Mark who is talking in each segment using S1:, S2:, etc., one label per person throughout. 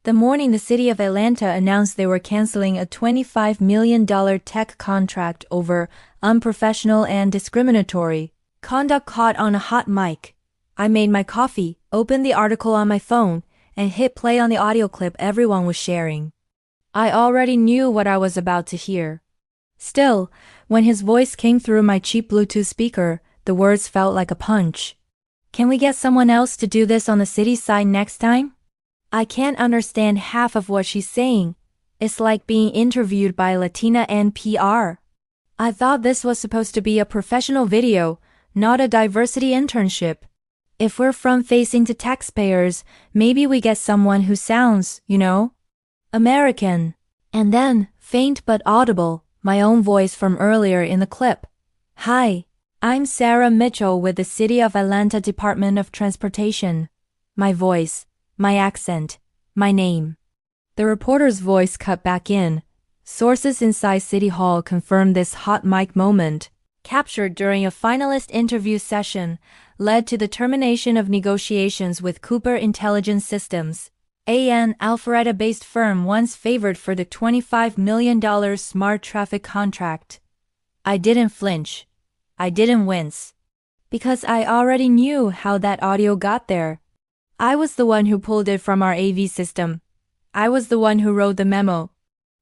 S1: The morning the city of Atlanta announced they were canceling a $25 million tech contract over unprofessional and discriminatory conduct caught on a hot mic. I made my coffee, opened the article on my phone, and hit play on the audio clip everyone was sharing. I already knew what I was about to hear. Still, when his voice came through my cheap Bluetooth speaker, the words felt like a punch. Can we get someone else to do this on the city side next time? I can't understand half of what she's saying. It's like being interviewed by Latina NPR. I thought this was supposed to be a professional video, not a diversity internship. If we're front-facing to taxpayers, maybe we get someone who sounds, American. And then, faint but audible, my own voice from earlier in the clip. Hi, I'm Sarah Mitchell with the City of Atlanta Department of Transportation. My voice, my accent, my name. The reporter's voice cut back in. Sources inside City Hall confirmed this hot mic moment, captured during a finalist interview session, led to the termination of negotiations with Cooper Intelligence Systems, an Alpharetta-based firm once favored for the $25 million smart traffic contract. I didn't flinch. I didn't wince. Because I already knew how that audio got there. I was the one who pulled it from our AV system. I was the one who wrote the memo.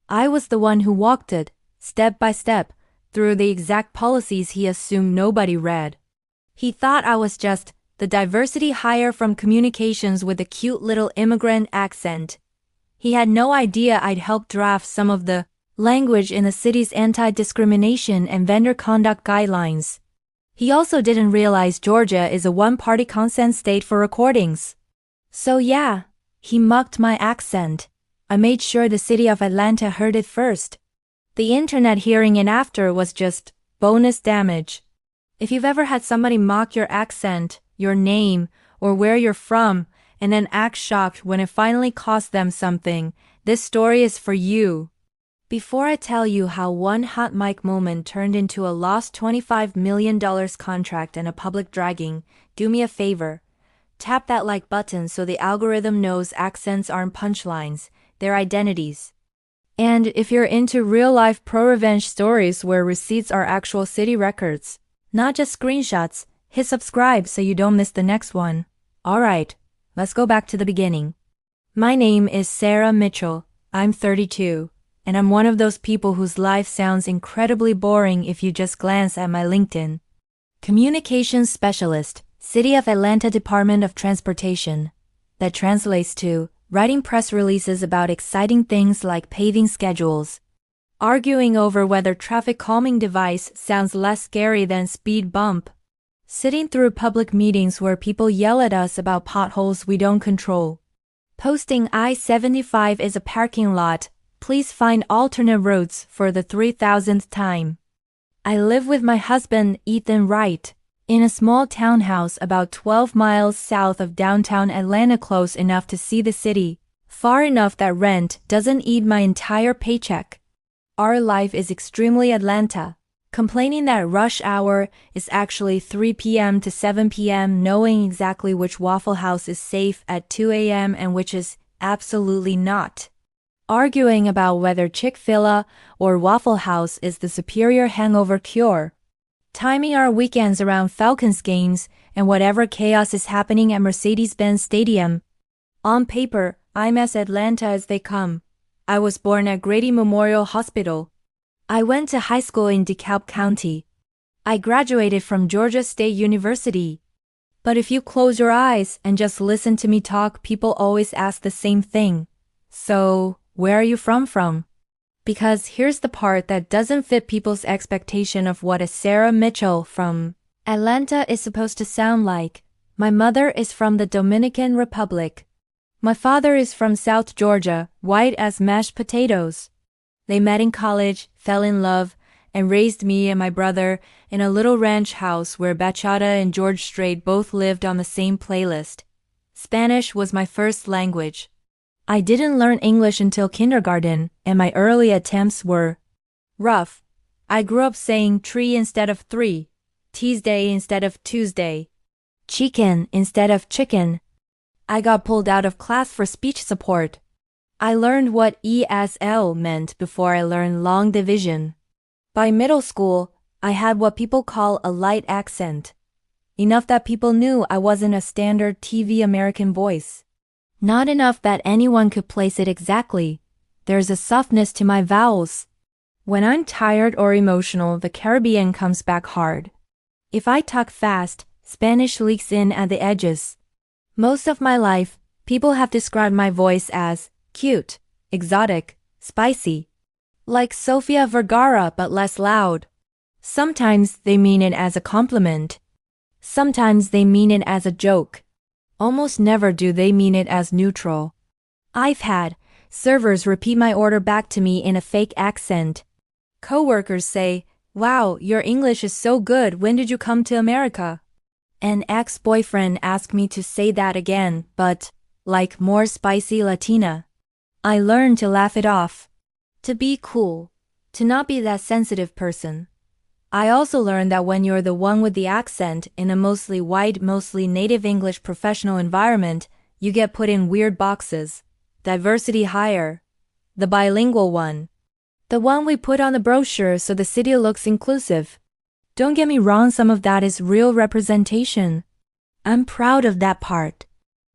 S1: I was the one who walked it, step by step, through the exact policies he assumed nobody read. He thought I was just the diversity hire from communications with a cute little immigrant accent. He had no idea I'd helped draft some of the language in the city's anti-discrimination and vendor conduct guidelines. He also didn't realize Georgia is a one-party consent state for recordings. So yeah, he mocked my accent. I made sure the city of Atlanta heard it first. The internet hearing it after was just bonus damage. If you've ever had somebody mock your accent, your name, or where you're from, and then act shocked when it finally cost them something, this story is for you. Before I tell you how one hot mic moment turned into a lost $25 million contract and a public dragging, do me a favor. Tap that like button so the algorithm knows accents aren't punchlines, they're identities. And if you're into real-life pro-revenge stories where receipts are actual city records, not just screenshots, hit subscribe so you don't miss the next one. Alright, let's go back to the beginning. My name is Sarah Mitchell. I'm 32, and I'm one of those people whose life sounds incredibly boring if you just glance at my LinkedIn. Communications Specialist, City of Atlanta Department of Transportation. That translates to writing press releases about exciting things like paving schedules, arguing over whether traffic calming device sounds less scary than speed bump, sitting through public meetings where people yell at us about potholes we don't control, posting I-75 is a parking lot, please find alternate routes for the 3,000th time. I live with my husband, Ethan Wright, in a small townhouse about 12 miles south of downtown Atlanta, close enough to see the city, far enough that rent doesn't eat my entire paycheck. Our life is extremely Atlanta, complaining that rush hour is actually 3 p.m. to 7 p.m., knowing exactly which Waffle House is safe at 2 a.m. and which is absolutely not. Arguing about whether Chick-fil-A or Waffle House is the superior hangover cure. Timing our weekends around Falcons games and whatever chaos is happening at Mercedes-Benz Stadium. On paper, I'm as Atlanta as they come. I was born at Grady Memorial Hospital. I went to high school in DeKalb County. I graduated from Georgia State University. But if you close your eyes and just listen to me talk, people always ask the same thing. So, where are you from? Because here's the part that doesn't fit people's expectation of what a Sarah Mitchell from Atlanta is supposed to sound like. My mother is from the Dominican Republic. My father is from South Georgia, white as mashed potatoes. They met in college, fell in love, and raised me and my brother in a little ranch house where bachata and George Strait both lived on the same playlist. Spanish was my first language. I didn't learn English until kindergarten, and my early attempts were rough. I grew up saying tree instead of three, Tuesday instead of Tuesday, chicken instead of chicken. I got pulled out of class for speech support. I learned what ESL meant before I learned long division. By middle school, I had what people call a light accent. Enough that people knew I wasn't a standard TV American voice. Not enough that anyone could place it exactly. There's a softness to my vowels. When I'm tired or emotional, the Caribbean comes back hard. If I talk fast, Spanish leaks in at the edges. Most of my life, people have described my voice as cute, exotic, spicy. Like Sofia Vergara but less loud. Sometimes they mean it as a compliment. Sometimes they mean it as a joke. Almost never do they mean it as neutral. I've had servers repeat my order back to me in a fake accent. Coworkers say, "Wow, your English is so good, when did you come to America?" An ex-boyfriend asked me to say that again, but, like more spicy Latina. I learned to laugh it off. To be cool. To not be that sensitive person. I also learned that when you're the one with the accent in a mostly white, mostly native English professional environment, you get put in weird boxes. Diversity hire. The bilingual one. The one we put on the brochure so the city looks inclusive. Don't get me wrong, some of that is real representation. I'm proud of that part.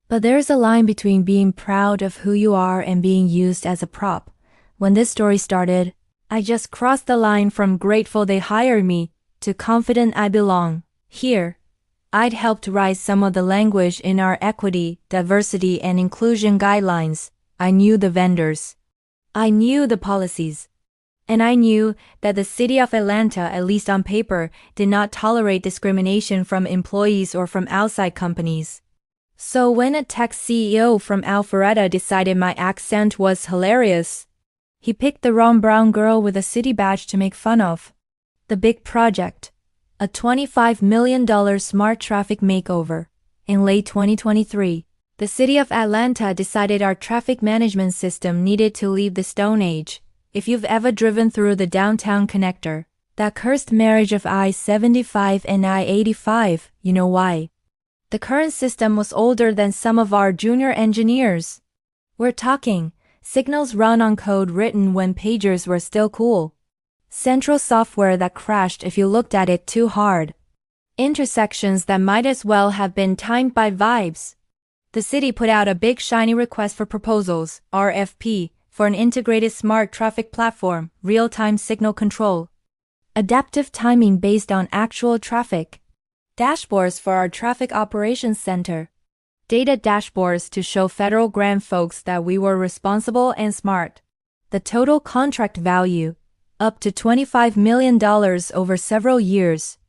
S1: But there's a line between being proud of who you are and being used as a prop. When this story started, I just crossed the line from grateful they hired me to confident I belong here. I'd helped write some of the language in our equity, diversity, and inclusion guidelines. I knew the vendors. I knew the policies. And I knew that the city of Atlanta, at least on paper, did not tolerate discrimination from employees or from outside companies. So when a tech CEO from Alpharetta decided my accent was hilarious, he picked the wrong brown girl with a city badge to make fun of. The big project, a $25 million smart traffic makeover. In late 2023, the city of Atlanta decided our traffic management system needed to leave the Stone Age. If you've ever driven through the downtown connector, that cursed marriage of I-75 and I-85, you know why. The current system was older than some of our junior engineers. We're talking signals run on code written when pagers were still cool. Central software that crashed if you looked at it too hard. Intersections that might as well have been timed by vibes. The city put out a big shiny request for proposals, RFP, for an integrated smart traffic platform, real-time signal control. Adaptive timing based on actual traffic. Dashboards for our traffic operations center. Data dashboards to show federal grant folks that we were responsible and smart. The total contract value, up to $25 million over several years.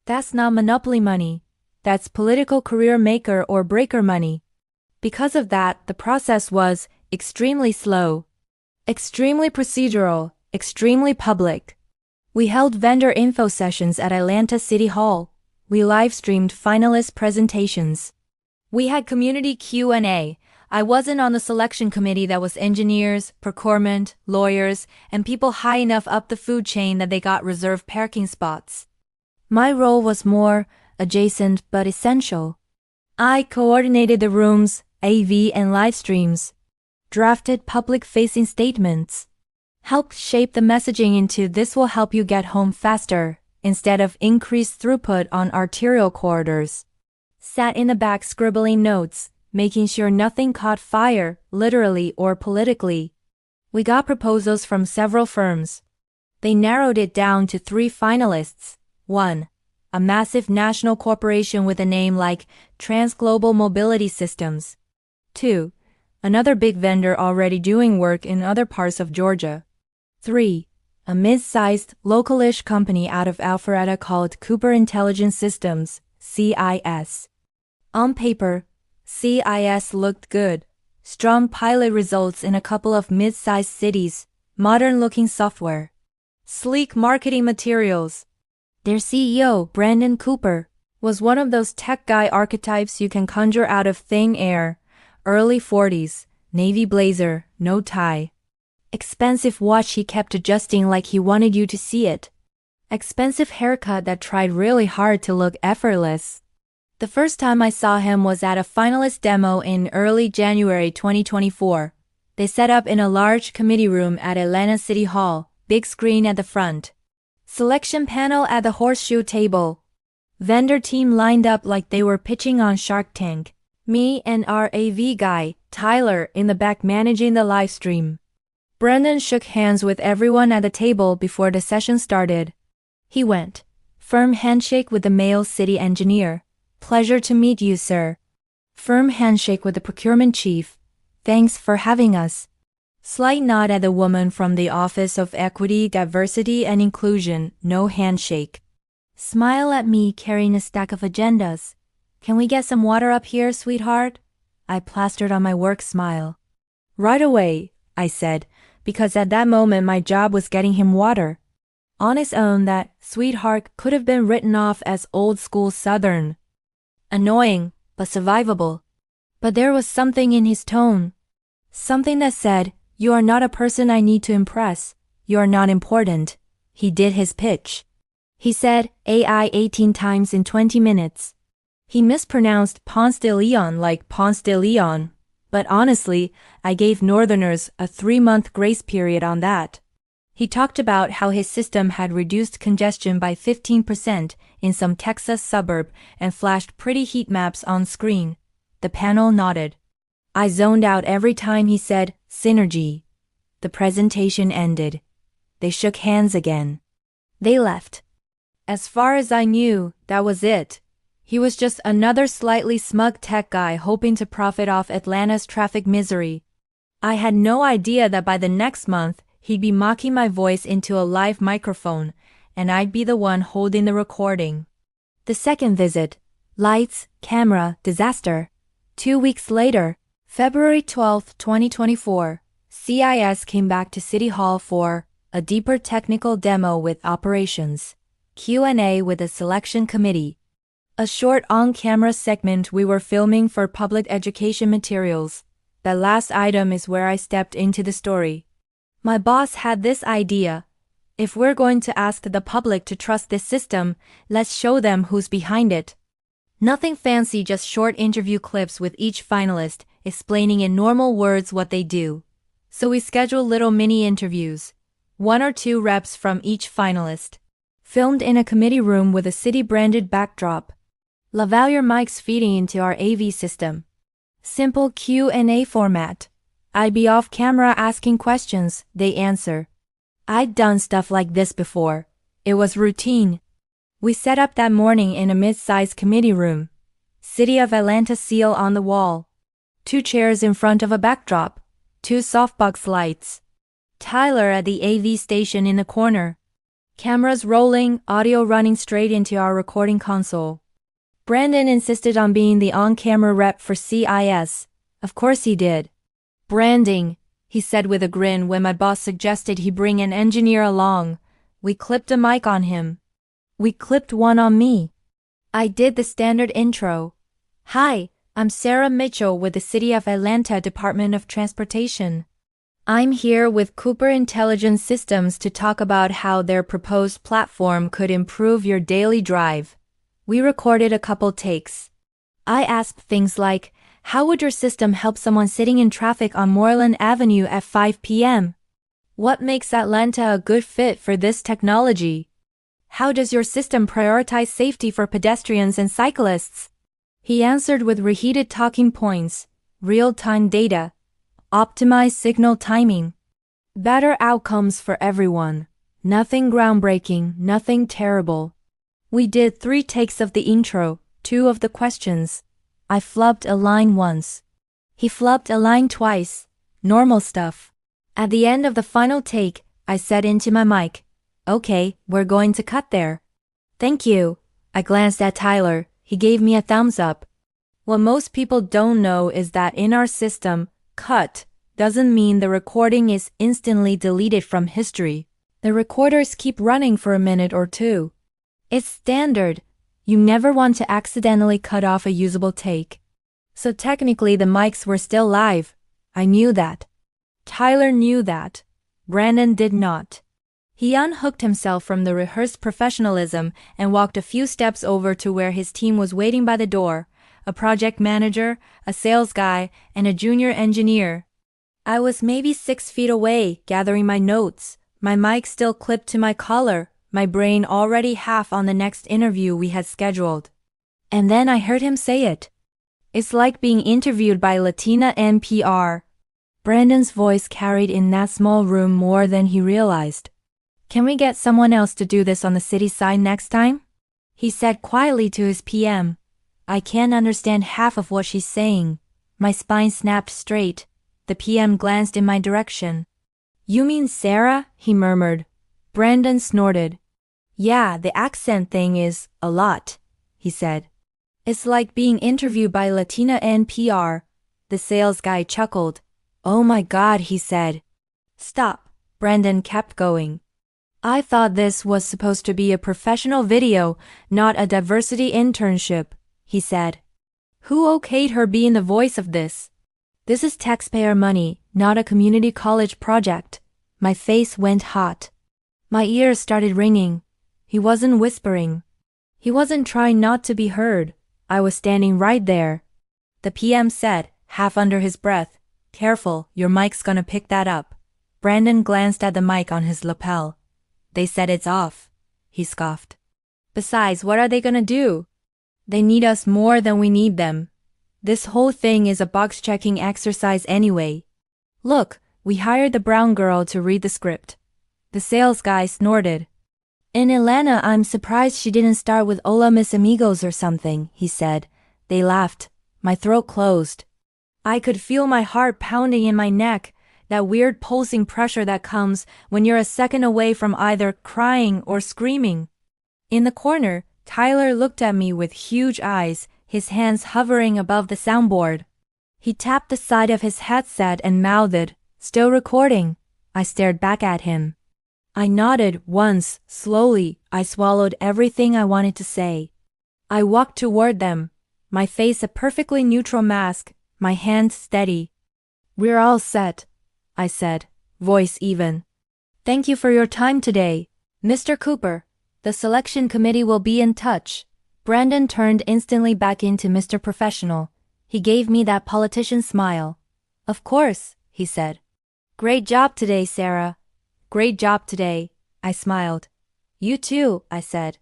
S1: That's not monopoly money. That's political career maker or breaker money. Because of that, the process was extremely slow, extremely procedural, extremely public. We held vendor info sessions at Atlanta City Hall. We live-streamed finalist presentations. We had community Q&A. I wasn't on the selection committee that was engineers, procurement, lawyers, and people high enough up the food chain that they got reserved parking spots. My role was more adjacent but essential. I coordinated the rooms, AV and live streams, drafted public-facing statements, helped shape the messaging into "this will help you get home faster" instead of "increased throughput on arterial corridors." Sat in the back scribbling notes, making sure nothing caught fire, literally or politically. We got proposals from several firms. They narrowed it down to 3 finalists. 1. A massive national corporation with a name like Transglobal Mobility Systems. 2. Another big vendor already doing work in other parts of Georgia. 3. A mid-sized, local-ish company out of Alpharetta called Cooper Intelligent Systems, CIS. On paper, CIS looked good. Strong pilot results in a couple of mid-sized cities, modern-looking software, sleek marketing materials. Their CEO, Brandon Cooper, was one of those tech guy archetypes you can conjure out of thin air. Early 40s, navy blazer, no tie. Expensive watch he kept adjusting like he wanted you to see it. Expensive haircut that tried really hard to look effortless. The first time I saw him was at a finalist demo in early January 2024. They set up in a large committee room at Atlanta City Hall, big screen at the front. Selection panel at the horseshoe table. Vendor team lined up like they were pitching on Shark Tank. Me and our AV guy, Tyler, in the back managing the live stream. Brendan shook hands with everyone at the table before the session started. He went. Firm handshake with the male city engineer. Pleasure to meet you, sir. Firm handshake with the procurement chief. Thanks for having us. Slight nod at the woman from the Office of Equity, Diversity and Inclusion. No handshake. Smile at me carrying a stack of agendas. Can we get some water up here, sweetheart? I plastered on my work smile. Right away, I said, because at that moment my job was getting him water. On its own, that sweetheart could have been written off as old-school Southern. Annoying, but survivable. But there was something in his tone. Something that said, you are not a person I need to impress. You are not important. He did his pitch. He said AI 18 times in 20 minutes. He mispronounced Ponce de Leon like Ponce de Leon. But honestly, I gave Northerners a 3-month grace period on that. He talked about how his system had reduced congestion by 15% in some Texas suburb and flashed pretty heat maps on screen. The panel nodded. I zoned out every time he said, synergy. The presentation ended. They shook hands again. They left. As far as I knew, that was it. He was just another slightly smug tech guy hoping to profit off Atlanta's traffic misery. I had no idea that by the next month, he'd be mocking my voice into a live microphone, and I'd be the one holding the recording. The second visit. Lights, camera, disaster. 2 weeks later, February 12, 2024, CIS came back to City Hall for a deeper technical demo with operations, Q&A with the selection committee. A short on-camera segment we were filming for public education materials. That last item is where I stepped into the story. My boss had this idea. If we're going to ask the public to trust this system, let's show them who's behind it. Nothing fancy, just short interview clips with each finalist, explaining in normal words what they do. So we scheduled little mini interviews. 1 or 2 reps from each finalist. Filmed in a committee room with a city-branded backdrop. Lavalier mics feeding into our AV system. Simple Q&A format. I'd be off camera asking questions, they answer. I'd done stuff like this before. It was routine. We set up that morning in a mid-sized committee room. City of Atlanta seal on the wall. 2 chairs in front of a backdrop. 2 softbox lights. Tyler at the AV station in the corner. Cameras rolling, audio running straight into our recording console. Brandon insisted on being the on-camera rep for CIS. Of course he did. Branding, he said with a grin when my boss suggested he bring an engineer along. We clipped a mic on him. We clipped one on me. I did the standard intro. Hi, I'm Sarah Mitchell with the City of Atlanta Department of Transportation. I'm here with Cooper Intelligent Systems to talk about how their proposed platform could improve your daily drive. We recorded a couple takes. I asked things like, how would your system help someone sitting in traffic on Moreland Avenue at 5 p.m.? What makes Atlanta a good fit for this technology? How does your system prioritize safety for pedestrians and cyclists? He answered with reheated talking points, real-time data, optimized signal timing, better outcomes for everyone. Nothing groundbreaking, nothing terrible. We did 3 takes of the intro, 2 of the questions. I flubbed a line once. He flubbed a line twice. Normal stuff. At the end of the final take, I said into my mic, okay, we're going to cut there. Thank you. I glanced at Tyler. He gave me a thumbs up. What most people don't know is that in our system, cut doesn't mean the recording is instantly deleted from history. The recorders keep running for a minute or 2. It's standard. You never want to accidentally cut off a usable take. So technically the mics were still live. I knew that. Tyler knew that. Brandon did not. He unhooked himself from the rehearsed professionalism and walked a few steps over to where his team was waiting by the door, a project manager, a sales guy, and a junior engineer. I was maybe 6 feet away, gathering my notes, my mic still clipped to my collar, my brain already half on the next interview we had scheduled. And then I heard him say it. It's like being interviewed by Latina NPR. Brandon's voice carried in that small room more than he realized. Can we get someone else to do this on the city side next time? He said quietly to his PM. I can't understand half of what she's saying. My spine snapped straight. The PM glanced in my direction. You mean Sarah? He murmured. Brandon snorted. Yeah, the accent thing is a lot, he said. It's like being interviewed by Latina NPR. The sales guy chuckled. Oh my God, he said. Stop, Brandon kept going. I thought this was supposed to be a professional video, not a diversity internship, he said. Who okayed her being the voice of this? This is taxpayer money, not a community college project. My face went hot. My ears started ringing. He wasn't whispering. He wasn't trying not to be heard. I was standing right there. The PM said, half under his breath, Careful, your mic's gonna pick that up. Brandon glanced at the mic on his lapel. They said it's off, he scoffed. Besides, what are they gonna do? They need us more than we need them. This whole thing is a box-checking exercise anyway. Look, we hired the brown girl to read the script. The sales guy snorted. In Atlanta, I'm surprised she didn't start with Hola mis amigos or something, he said. They laughed. My throat closed. I could feel my heart pounding in my neck, that weird pulsing pressure that comes when you're a second away from either crying or screaming. In the corner, Tyler looked at me with huge eyes, his hands hovering above the soundboard. He tapped the side of his headset and mouthed, Still recording. I stared back at him. I nodded once, slowly. I swallowed everything I wanted to say. I walked toward them, my face a perfectly neutral mask, my hands steady. We're all set, I said, voice even. Thank you for your time today, Mr. Cooper. The selection committee will be in touch. Brandon turned instantly back into Mr. Professional. He gave me that politician smile. Of course, he said. Great job today, Sarah. Great job today, I smiled. You too, I said.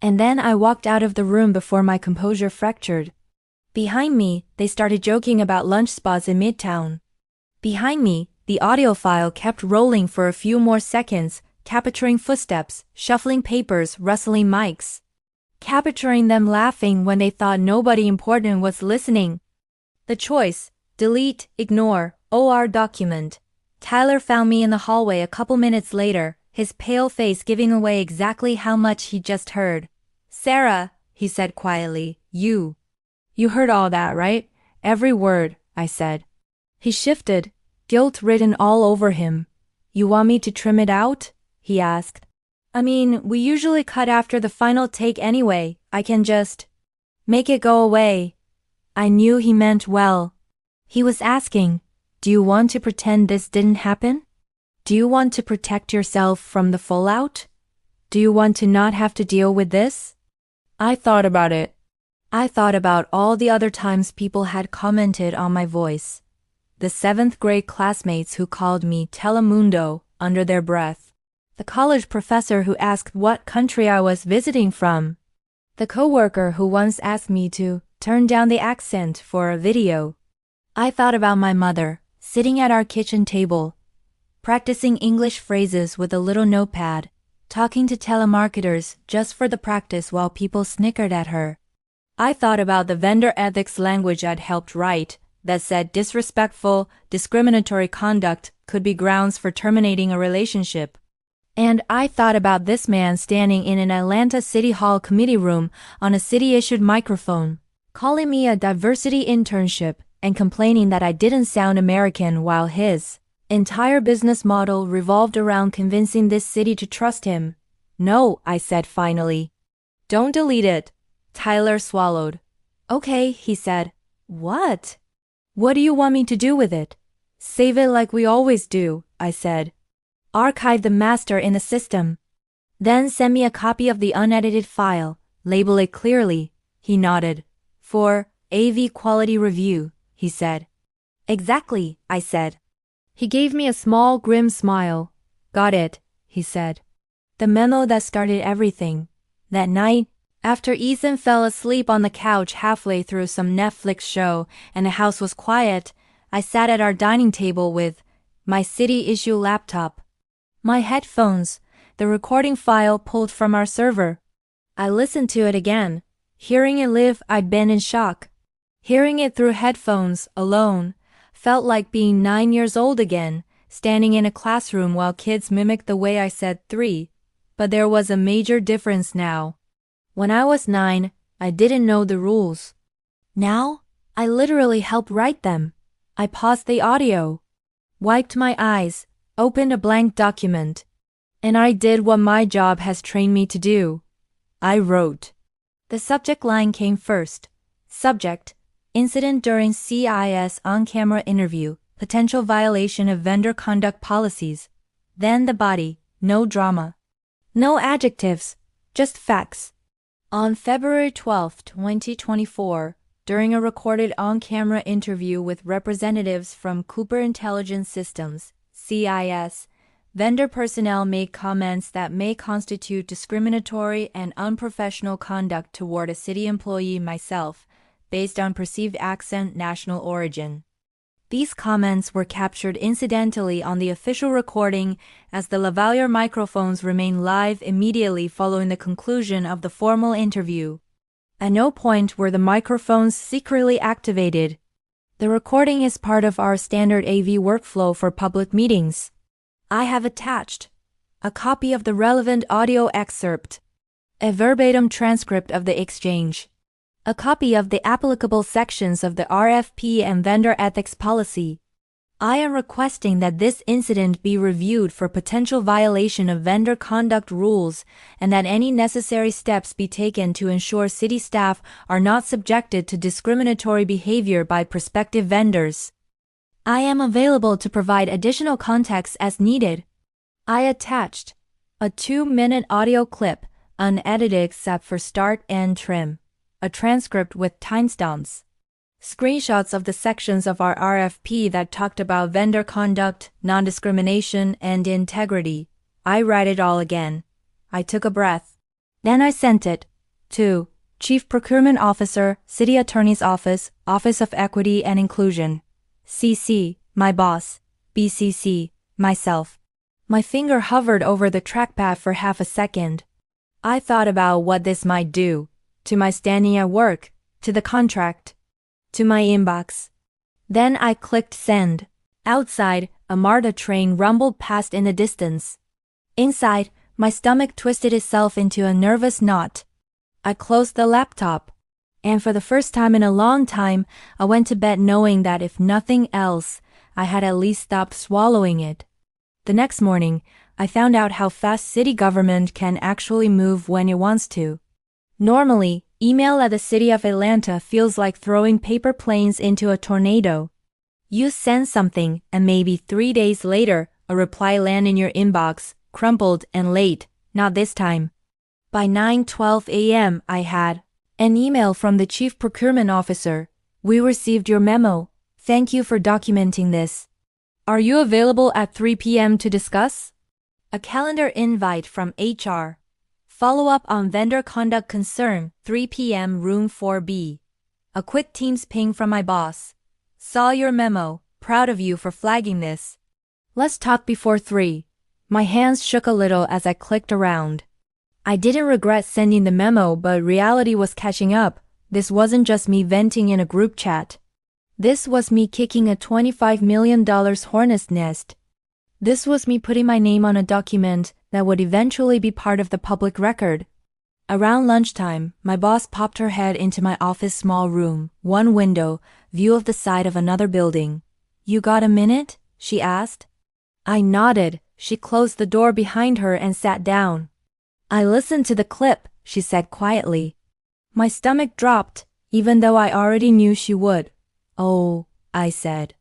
S1: And then I walked out of the room before my composure fractured. Behind me, they started joking about lunch spots in Midtown. Behind me, the audio file kept rolling for a few more seconds, capturing footsteps, shuffling papers, rustling mics. Capturing them laughing when they thought nobody important was listening. The choice, delete, ignore, OR document. Tyler found me in the hallway a couple minutes later, his pale face giving away exactly how much he'd just heard. Sarah, he said quietly, you heard all that, right? Every word, I said. He shifted, guilt written all over him. You want me to trim it out? He asked. I mean, we usually cut after the final take anyway. I can just make it go away. I knew he meant well. He was asking, do you want to pretend this didn't happen? Do you want to protect yourself from the fallout? Do you want to not have to deal with this? I thought about it. I thought about all the other times people had commented on my voice. The 7th grade classmates who called me Telemundo under their breath. The college professor who asked what country I was visiting from. The coworker who once asked me to turn down the accent for a video. I thought about my mother, sitting at our kitchen table, practicing English phrases with a little notepad, talking to telemarketers just for the practice while people snickered at her. I thought about the vendor ethics language I'd helped write that said disrespectful, discriminatory conduct could be grounds for terminating a relationship. And I thought about this man standing in an Atlanta City Hall committee room on a city-issued microphone, calling me a diversity internship and complaining that I didn't sound American while his entire business model revolved around convincing this city to trust him. No, I said finally. Don't delete it. Tyler swallowed. Okay, he said. What? What do you want me to do with it? Save it like we always do, I said. Archive the master in the system. Then send me a copy of the unedited file, label it clearly, he nodded. For AV quality review, he said. Exactly, I said. He gave me a small, grim smile. Got it, he said. The memo that started everything. That night, after Ethan fell asleep on the couch halfway through some Netflix show and the house was quiet, I sat at our dining table with my city issue laptop, my headphones, the recording file pulled from our server. I listened to it again. Hearing it live, I'd been in shock. Hearing it through headphones, alone, felt like being 9 years old again, standing in a classroom while kids mimicked the way I said 3. But there was a major difference now. When I was 9, I didn't know the rules. Now, I literally helped write them. I paused the audio, wiped my eyes, opened a blank document, and I did what my job has trained me to do. I wrote. The subject line came first. Subject: Incident during CIS on-camera interview, potential violation of vendor conduct policies. Then the body, no drama. No adjectives, just facts. On February 12, 2024, during a recorded on-camera interview with representatives from Cooper Intelligence Systems, CIS, vendor personnel made comments that may constitute discriminatory and unprofessional conduct toward a city employee, myself, based on perceived accent, national origin. These comments were captured incidentally on the official recording as the lavalier microphones remained live immediately following the conclusion of the formal interview. At no point were the microphones secretly activated. The recording is part of our standard AV workflow for public meetings. I have attached a copy of the relevant audio excerpt, a verbatim transcript of the exchange, a copy of the applicable sections of the RFP and vendor ethics policy. I am requesting that this incident be reviewed for potential violation of vendor conduct rules and that any necessary steps be taken to ensure city staff are not subjected to discriminatory behavior by prospective vendors. I am available to provide additional context as needed. I attached a 2-minute audio clip, unedited except for start and trim, a transcript with timestamps, screenshots of the sections of our RFP that talked about vendor conduct, non-discrimination, and integrity. I read it all again. I took a breath. Then I sent it to Chief Procurement Officer, City Attorney's Office, Office of Equity and Inclusion. CC, my boss. BCC, myself. My finger hovered over the trackpad for half a second. I thought about what this might do to my standing at work, to the contract, to my inbox. Then I clicked send. Outside, a MARTA train rumbled past in the distance. Inside, my stomach twisted itself into a nervous knot. I closed the laptop. And for the first time in a long time, I went to bed knowing that if nothing else, I had at least stopped swallowing it. The next morning, I found out how fast city government can actually move when it wants to. Normally, email at the City of Atlanta feels like throwing paper planes into a tornado. You send something, and maybe 3 days later, a reply lands in your inbox, crumpled and late. Not this time. By 9:12 a.m., I had an email from the Chief Procurement Officer. We received your memo. Thank you for documenting this. Are you available at 3 p.m. to discuss? A calendar invite from HR. Follow-up on vendor conduct concern, 3 p.m. room 4B. A quick Teams ping from my boss. Saw your memo. Proud of you for flagging this. Let's talk before 3. My hands shook a little as I clicked around. I didn't regret sending the memo, but reality was catching up. This wasn't just me venting in a group chat. This was me kicking a $25 million hornet's nest. This was me putting my name on a document that would eventually be part of the public record. Around lunchtime, my boss popped her head into my office small room, one window, view of the side of another building. You got a minute? She asked. I nodded. She closed the door behind her and sat down. I listened to the clip, she said quietly. My stomach dropped, even though I already knew she would. Oh, I said.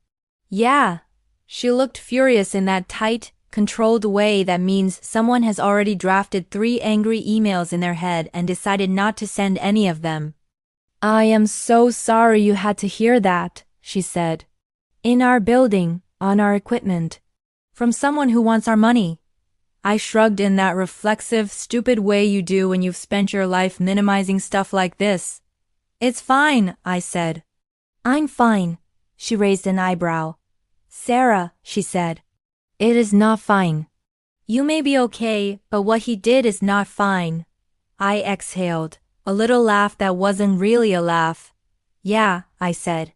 S1: Yeah. She looked furious in that tight, controlled way that means someone has already drafted 3 angry emails in their head and decided not to send any of them. I am so sorry you had to hear that, she said. In our building, on our equipment. From someone who wants our money. I shrugged in that reflexive, stupid way you do when you've spent your life minimizing stuff like this. It's fine, I said. I'm fine. She raised an eyebrow. Sarah, she said. It is not fine. You may be okay, but what he did is not fine. I exhaled, a little laugh that wasn't really a laugh. Yeah, I said.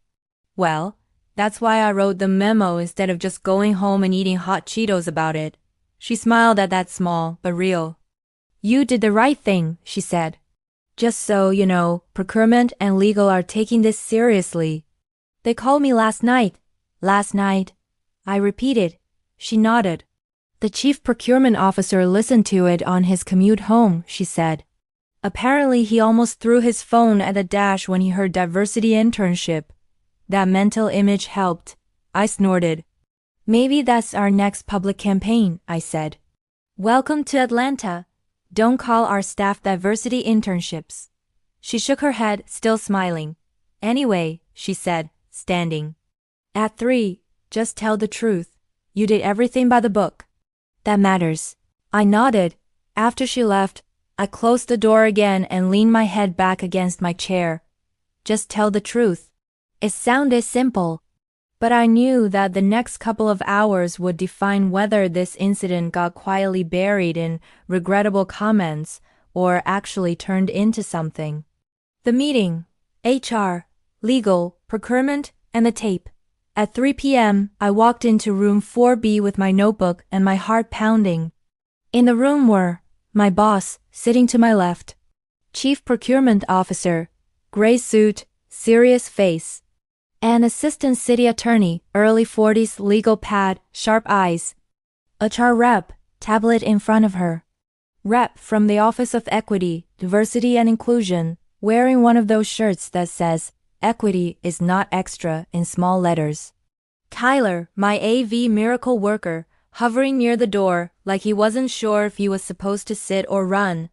S1: Well, that's why I wrote the memo instead of just going home and eating hot Cheetos about it. She smiled at that small, but real. You did the right thing, she said. Just so you know, procurement and legal are taking this seriously. They called me last night. Last night. I repeated. She nodded. The chief procurement officer listened to it on his commute home, she said. Apparently he almost threw his phone at the dash when he heard diversity internship. That mental image helped. I snorted. Maybe that's our next public campaign, I said. Welcome to Atlanta. Don't call our staff diversity internships. She shook her head, still smiling. Anyway, she said, standing. At 3, just tell the truth. You did everything by the book. That matters. I nodded. After she left, I closed the door again and leaned my head back against my chair. Just tell the truth. It sounded simple. But I knew that the next couple of hours would define whether this incident got quietly buried in regrettable comments or actually turned into something. The meeting, HR, legal, procurement, and the tape. At 3 p.m., I walked into room 4B with my notebook and my heart pounding. In the room were my boss, sitting to my left, chief procurement officer, gray suit, serious face, an assistant city attorney, early 40s, legal pad, sharp eyes. HR rep, tablet in front of her. Rep from the Office of Equity, Diversity and Inclusion, wearing one of those shirts that says, Equity is not extra in small letters. Tyler, my AV miracle worker, hovering near the door like he wasn't sure if he was supposed to sit or run.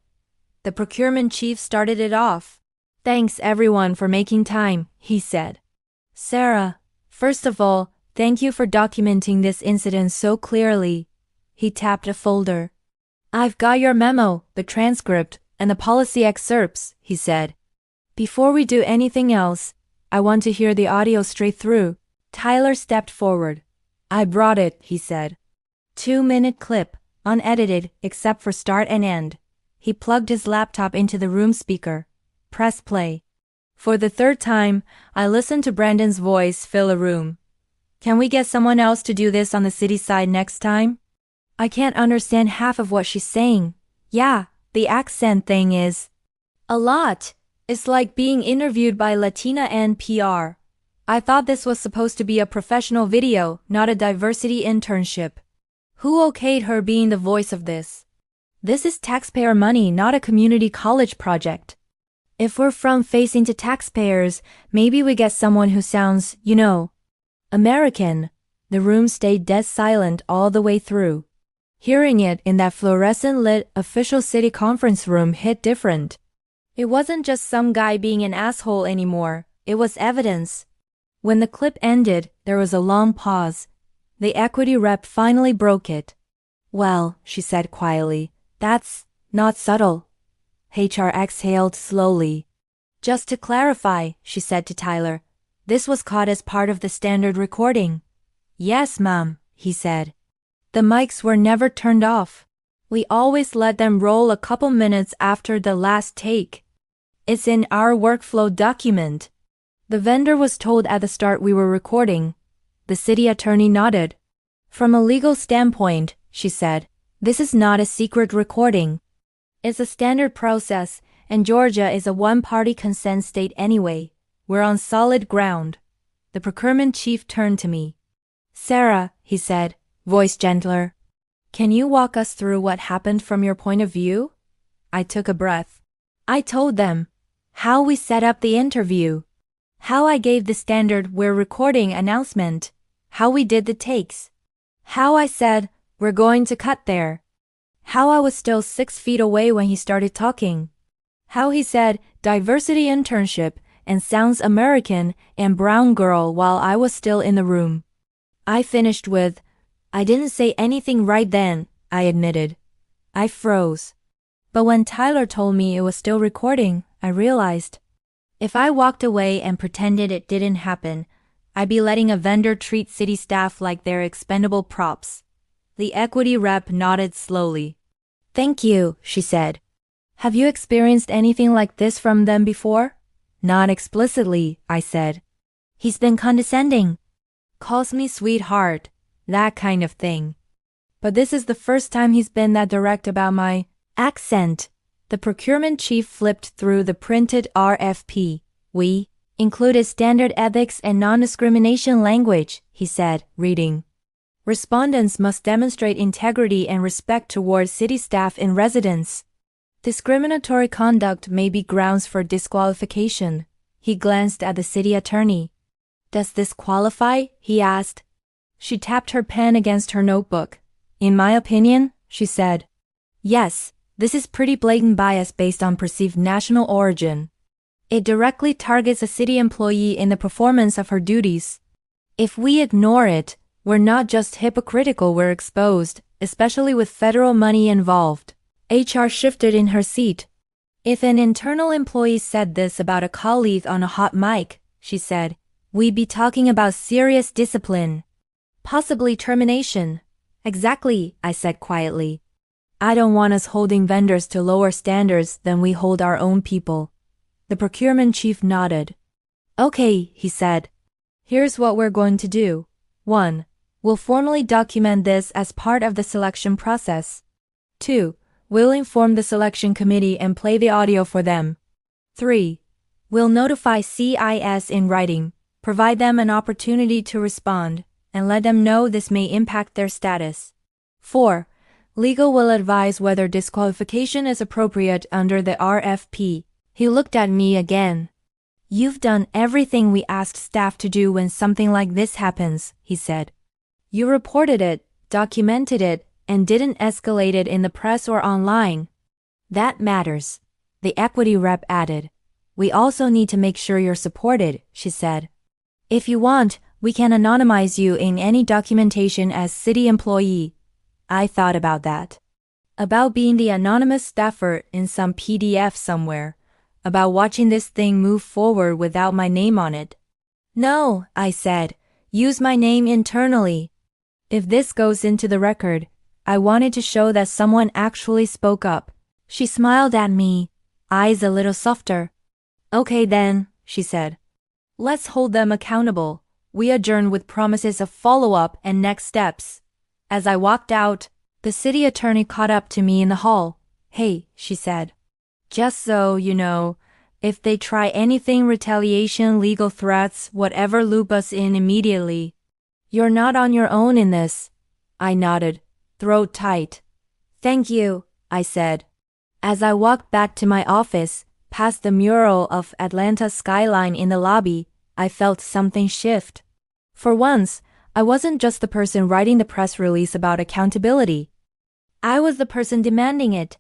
S1: The procurement chief started it off. Thanks everyone for making time, he said. Sarah, first of all, thank you for documenting this incident so clearly. He tapped a folder. I've got your memo, the transcript, and the policy excerpts, he said. Before we do anything else, I want to hear the audio straight through. Tyler stepped forward. I brought it, he said. 2-minute clip, unedited except for start and end. He plugged his laptop into the room speaker. Press play. For the third time, I listened to Brandon's voice fill a room. Can we get someone else to do this on the city side next time? I can't understand half of what she's saying. Yeah, the accent thing is a lot. It's like being interviewed by Latina NPR. I thought this was supposed to be a professional video, not a diversity internship. Who okayed her being the voice of this? This is taxpayer money, not a community college project. If we're front-facing to taxpayers, maybe we get someone who sounds, American. The room stayed dead silent all the way through. Hearing it in that fluorescent-lit official city conference room hit different. It wasn't just some guy being an asshole anymore, it was evidence. When the clip ended, there was a long pause. The equity rep finally broke it. Well, she said quietly, that's not subtle. HR exhaled slowly. Just to clarify, she said to Tyler, this was caught as part of the standard recording. Yes, ma'am, he said. The mics were never turned off. We always let them roll a couple minutes after the last take. It's in our workflow document. The vendor was told at the start we were recording. The city attorney nodded. From a legal standpoint, she said, this is not a secret recording. It's a standard process, and Georgia is a one-party consent state anyway. We're on solid ground. The procurement chief turned to me. Sarah, he said, voice gentler. Can you walk us through what happened from your point of view? I took a breath. I told them how we set up the interview, how I gave the standard we're recording announcement, how we did the takes, how I said we're going to cut there, how I was still 6 feet away when he started talking, how he said diversity internship and sounds American and brown girl while I was still in the room. I finished with, I didn't say anything right then, I admitted. I froze. But when Tyler told me it was still recording, I realized. If I walked away and pretended it didn't happen, I'd be letting a vendor treat city staff like they're expendable props. The equity rep nodded slowly. Thank you, she said. Have you experienced anything like this from them before? Not explicitly, I said. He's been condescending. Calls me sweetheart, that kind of thing. But this is the first time he's been that direct about my accent. The procurement chief flipped through the printed RFP. We included standard ethics and non-discrimination language, he said, reading. Respondents must demonstrate integrity and respect towards city staff and residents. Discriminatory conduct may be grounds for disqualification. He glanced at the city attorney. Does this qualify? He asked. She tapped her pen against her notebook. In my opinion, she said. Yes, this is pretty blatant bias based on perceived national origin. It directly targets a city employee in the performance of her duties. If we ignore it, we're not just hypocritical, we're exposed, especially with federal money involved. HR shifted in her seat. If an internal employee said this about a colleague on a hot mic, she said, we'd be talking about serious discipline. Possibly termination. Exactly, I said quietly. I don't want us holding vendors to lower standards than we hold our own people. The procurement chief nodded. Okay, he said. Here's what we're going to do. 1. We'll formally document this as part of the selection process. 2. We'll inform the selection committee and play the audio for them. 3. We'll notify CIS in writing, provide them an opportunity to respond, and let them know this may impact their status. 4. Legal will advise whether disqualification is appropriate under the RFP. He looked at me again. You've done everything we asked staff to do when something like this happens, he said. You reported it, documented it, and didn't escalate it in the press or online. That matters, the equity rep added. We also need to make sure you're supported, she said. If you want, we can anonymize you in any documentation as city employee. I thought about that. About being the anonymous staffer in some PDF somewhere. About watching this thing move forward without my name on it. No, I said. Use my name internally. If this goes into the record, I wanted to show that someone actually spoke up. She smiled at me, eyes a little softer. Okay then, she said. Let's hold them accountable. We adjourned with promises of follow-up and next steps. As I walked out, the city attorney caught up to me in the hall. Hey, she said. Just so you know, if they try anything, retaliation, legal threats, whatever, loop us in immediately. You're not on your own in this. I nodded, throat tight. Thank you, I said. As I walked back to my office, past the mural of Atlanta's skyline in the lobby, I felt something shift. For once, I wasn't just the person writing the press release about accountability. I was the person demanding it.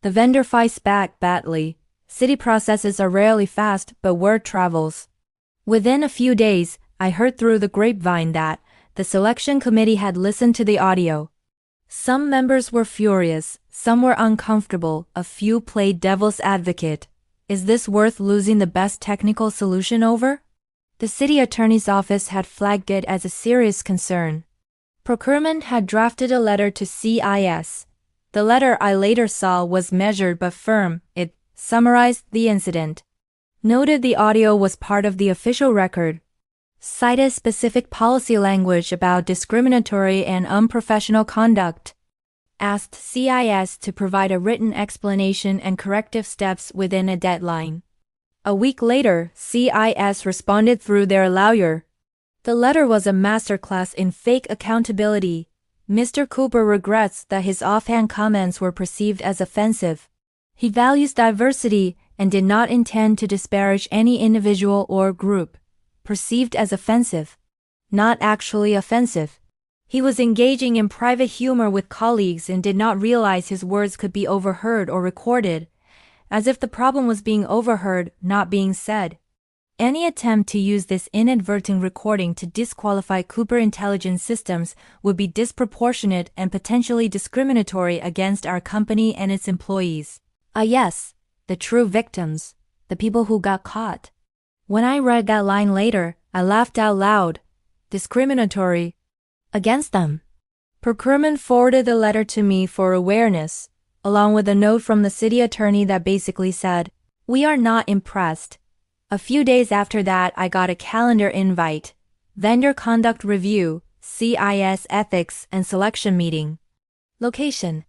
S1: The vendor fights back badly. City processes are rarely fast, but word travels. Within a few days, I heard through the grapevine that the selection committee had listened to the audio. Some members were furious, some were uncomfortable, a few played devil's advocate. Is this worth losing the best technical solution over? The city attorney's office had flagged it as a serious concern. Procurement had drafted a letter to CIS. The letter I later saw was measured but firm. It summarized the incident. Noted the audio was part of the official record. Cited specific policy language about discriminatory and unprofessional conduct. Asked CIS to provide a written explanation and corrective steps within a deadline. A week later, CIS responded through their lawyer. The letter was a masterclass in fake accountability. Mr. Cooper regrets that his offhand comments were perceived as offensive. He values diversity and did not intend to disparage any individual or group. Perceived as offensive. Not actually offensive. He was engaging in private humor with colleagues and did not realize his words could be overheard or recorded, as if the problem was being overheard, not being said. Any attempt to use this inadvertent recording to disqualify Cooper Intelligence Systems would be disproportionate and potentially discriminatory against our company and its employees. Yes, the true victims, the people who got caught. When I read that line later, I laughed out loud. Discriminatory against them. Procurement forwarded the letter to me for awareness, along with a note from the city attorney that basically said, "We are not impressed." A few days after that, I got a calendar invite. Vendor Conduct Review, CIS Ethics and Selection Meeting. Location: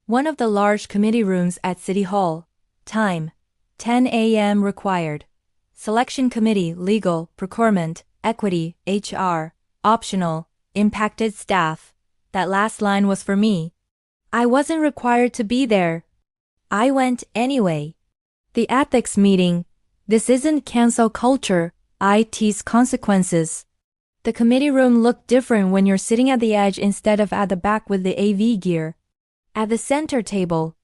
S1: one of the large committee rooms at City Hall. Time: 10 a.m. required. Selection Committee: Legal, Procurement, Equity, HR. Optional: Impacted staff. That last line was for me. I wasn't required to be there. I went anyway. The ethics meeting. This isn't cancel culture, IT's consequences. The committee room looked different when you're sitting at the edge instead of at the back with the AV gear. At the center table,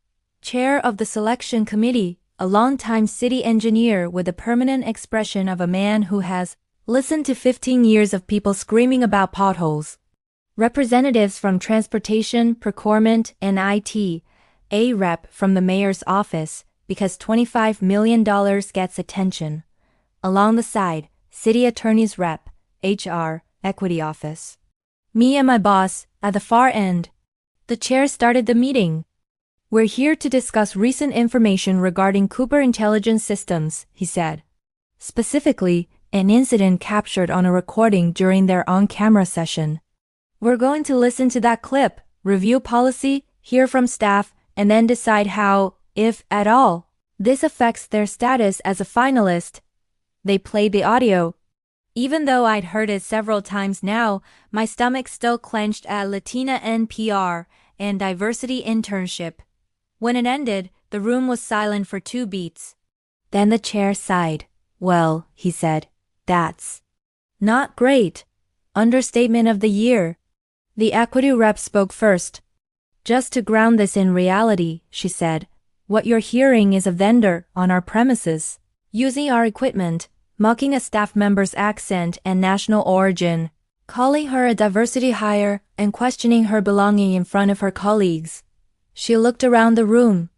S1: chair of the selection committee, a longtime city engineer with the permanent expression of a man who has listened to 15 years of people screaming about potholes. Representatives from transportation, procurement, and IT, a rep from the mayor's office, because $25 million gets attention. Along the side, city attorney's rep, HR, equity office. Me and my boss, at the far end. The chair started the meeting. "We're here to discuss recent information regarding Cooper Intelligence Systems," he said. Specifically, an incident captured on a recording during their on-camera session. "We're going to listen to that clip, review policy, hear from staff, and then decide how, if at all, this affects their status as a finalist." They played the audio. Even though I'd heard it several times now, my stomach still clenched at Latina NPR and diversity internship. When it ended, the room was silent for 2 beats. Then the chair sighed. "Well," he said, "that's not great. Understatement of the year." The equity rep spoke first. "Just to ground this in reality," she said, "what you're hearing is a vendor on our premises, using our equipment, mocking a staff member's accent and national origin, calling her a diversity hire, and questioning her belonging in front of her colleagues." She looked around the room.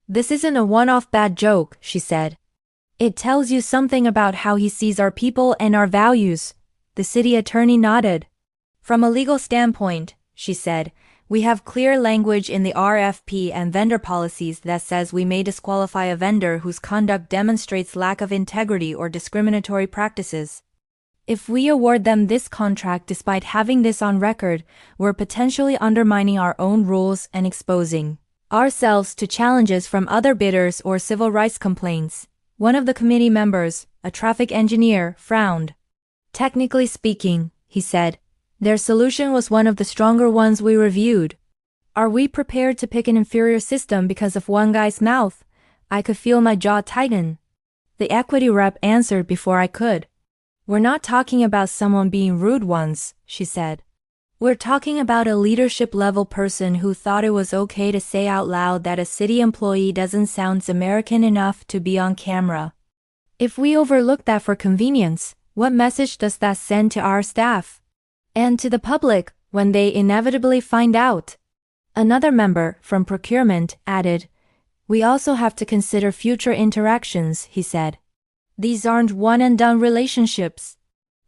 S1: "This isn't a one-off bad joke," she said. "It tells you something about how he sees our people and our values." The city attorney nodded. "From a legal standpoint," she said, "we have clear language in the RFP and vendor policies that says we may disqualify a vendor whose conduct demonstrates lack of integrity or discriminatory practices. If we award them this contract despite having this on record, we're potentially undermining our own rules and exposing ourselves to challenges from other bidders or civil rights complaints." One of the committee members, a traffic engineer, frowned. "Technically speaking," he said, "their solution was one of the stronger ones we reviewed. Are we prepared to pick an inferior system because of one guy's mouth?" I could feel my jaw tighten. The equity rep answered before I could. "We're not talking about someone being rude once," she said. "We're talking about a leadership-level person who thought it was okay to say out loud that a city employee doesn't sound American enough to be on camera. If we overlook that for convenience, what message does that send to our staff? And to the public when they inevitably find out?" Another member, from procurement, added, "We also have to consider future interactions," he said. "These aren't one-and-done relationships.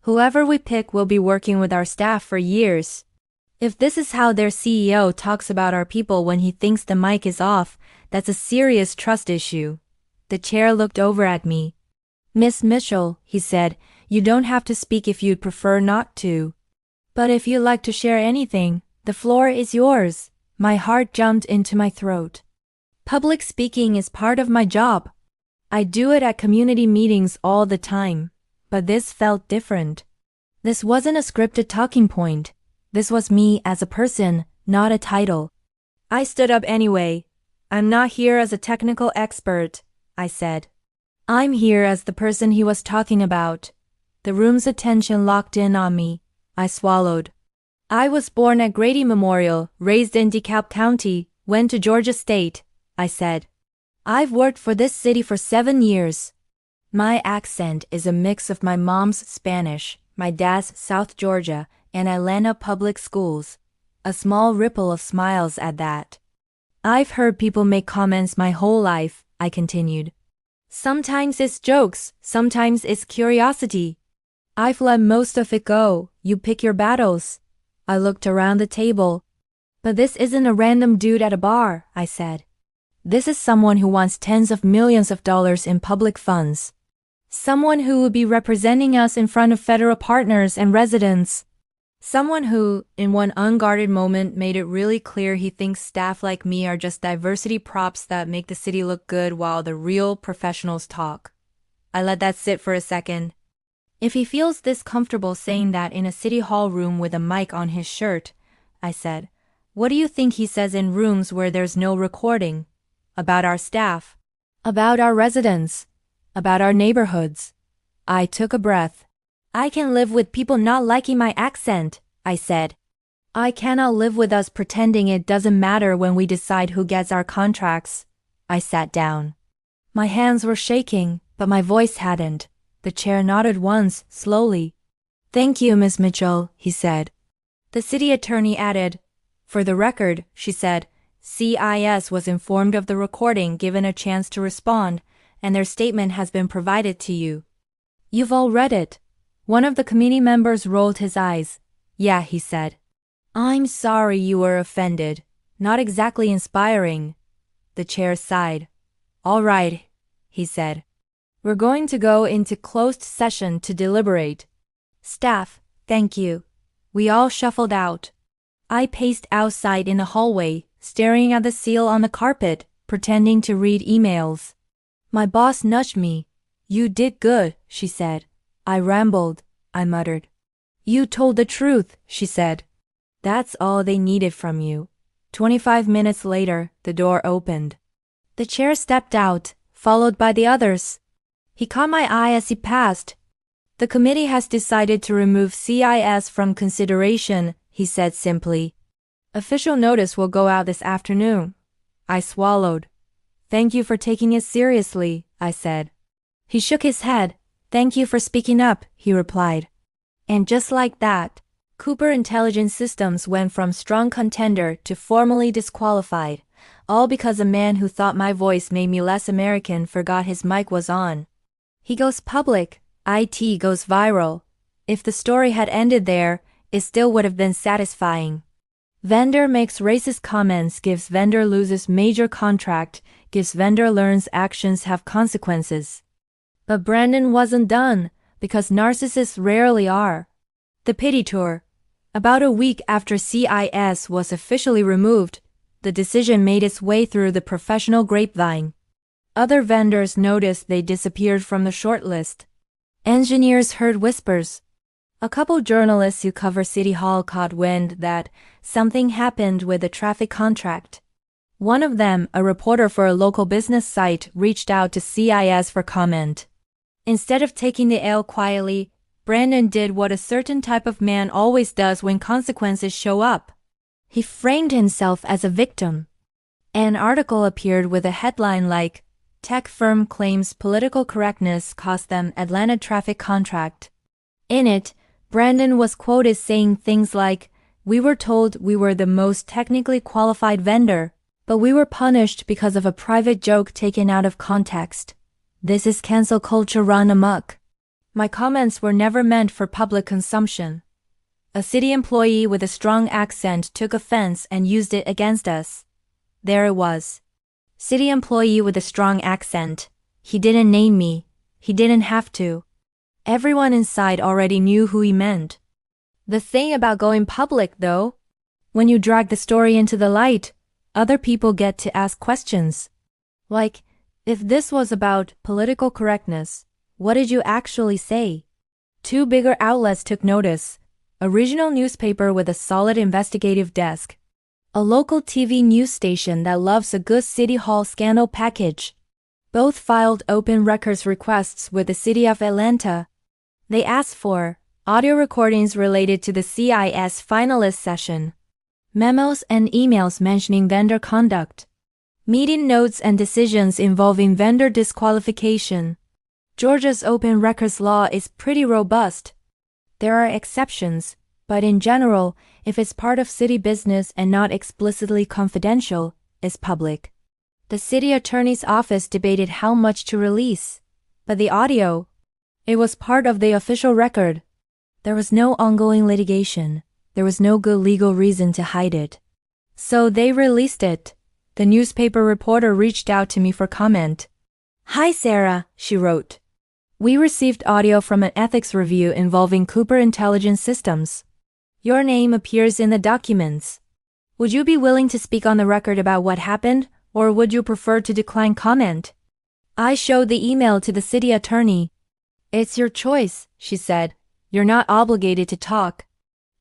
S1: Whoever we pick will be working with our staff for years. If this is how their CEO talks about our people when he thinks the mic is off, that's a serious trust issue." The chair looked over at me. "Miss Mitchell," he said, "you don't have to speak if you'd prefer not to. But if you'd like to share anything, the floor is yours." My heart jumped into my throat. Public speaking is part of my job. I do it at community meetings all the time. But this felt different. This wasn't a scripted talking point. This was me as a person, not a title. I stood up anyway. "I'm not here as a technical expert," I said. "I'm here as the person he was talking about." The room's attention locked in on me. I swallowed. "I was born at Grady Memorial, raised in DeKalb County, went to Georgia State," I said. "I've worked for this city for 7 years. My accent is a mix of my mom's Spanish, my dad's South Georgia, and Atlanta public schools. A small ripple of smiles at that. I've heard people make comments my whole life, I continued. Sometimes it's jokes, sometimes it's curiosity. I've let most of it go, you pick your battles. I looked around the table. But this isn't a random dude at a bar, I said. This is someone who wants tens of millions of dollars in public funds. Someone who would be representing us in front of federal partners and residents. Someone who, in one unguarded moment, made it really clear he thinks staff like me are just diversity props that make the city look good while the real professionals talk. I let that sit for a second. If he feels this comfortable saying that in a city hall room with a mic on his shirt, I said, what do you think he says in rooms where there's no recording? About our staff? About our residents? About our neighborhoods? I took a breath. I can live with people not liking my accent, I said. I cannot live with us pretending it doesn't matter when we decide who gets our contracts. I sat down. My hands were shaking, but my voice hadn't. The chair nodded once, slowly. Thank you, Miss Mitchell, he said. The city attorney added, for the record, she said, CIS was informed of the recording, given a chance to respond, and their statement has been provided to you. You've all read it. One of the committee members rolled his eyes. Yeah, he said. I'm sorry you were offended. Not exactly inspiring. The chair sighed. All right, he said. We're going to go into closed session to deliberate. Staff, thank you. We all shuffled out. I paced outside in the hallway, staring at the seal on the carpet, pretending to read emails. My boss nudged me. You did good, she said. I rambled, I muttered. You told the truth, she said. That's all they needed from you. 25 minutes later, the door opened. The chair stepped out, followed by the others. He caught my eye as he passed. The committee has decided to remove CIS from consideration, he said simply. Official notice will go out this afternoon. I swallowed. Thank you for taking it seriously, I said. He shook his head. Thank you for speaking up, he replied. And just like that, Cooper Intelligence Systems went from strong contender to formally disqualified, all because a man who thought my voice made me less American forgot his mic was on. He goes public, IT goes viral. If the story had ended there, it still would have been satisfying. Vendor makes racist comments, gives vendor loses major contract, gives vendor learns actions have consequences. But Brandon wasn't done, because narcissists rarely are. The pity tour. About a week after CIS was officially removed, the decision made its way through the professional grapevine. Other vendors noticed they disappeared from the shortlist. Engineers heard whispers. A couple journalists who cover City Hall caught wind that something happened with the traffic contract. One of them, a reporter for a local business site, reached out to CIS for comment. Instead of taking the L quietly, Brandon did what a certain type of man always does when consequences show up. He framed himself as a victim. An article appeared with a headline like, Tech firm claims political correctness cost them Atlanta traffic contract. In it, Brandon was quoted saying things like, we were told we were the most technically qualified vendor, but we were punished because of a private joke taken out of context. This is cancel culture run amok. My comments were never meant for public consumption. A city employee with a strong accent took offense and used it against us. There it was. City employee with a strong accent. He didn't name me. He didn't have to. Everyone inside already knew who he meant. The thing about going public, though, when you drag the story into the light, other people get to ask questions. Like, if this was about political correctness, what did you actually say? Two bigger outlets took notice. A regional newspaper with a solid investigative desk. A local TV news station that loves a good City Hall scandal package. Both filed open records requests with the city of Atlanta. They asked for audio recordings related to the CIS finalist session, memos and emails mentioning vendor conduct, meeting notes and decisions involving vendor disqualification. Georgia's open records law is pretty robust. There are exceptions, but in general, if it's part of city business and not explicitly confidential, it's public. The city attorney's office debated how much to release, but the audio, it was part of the official record. There was no ongoing litigation. There was no good legal reason to hide it. So they released it. The newspaper reporter reached out to me for comment. "Hi Sarah," she wrote. "We received audio from an ethics review involving Cooper Intelligence Systems. Your name appears in the documents. Would you be willing to speak on the record about what happened, or would you prefer to decline comment?" I showed the email to the city attorney. "It's your choice," she said. "You're not obligated to talk.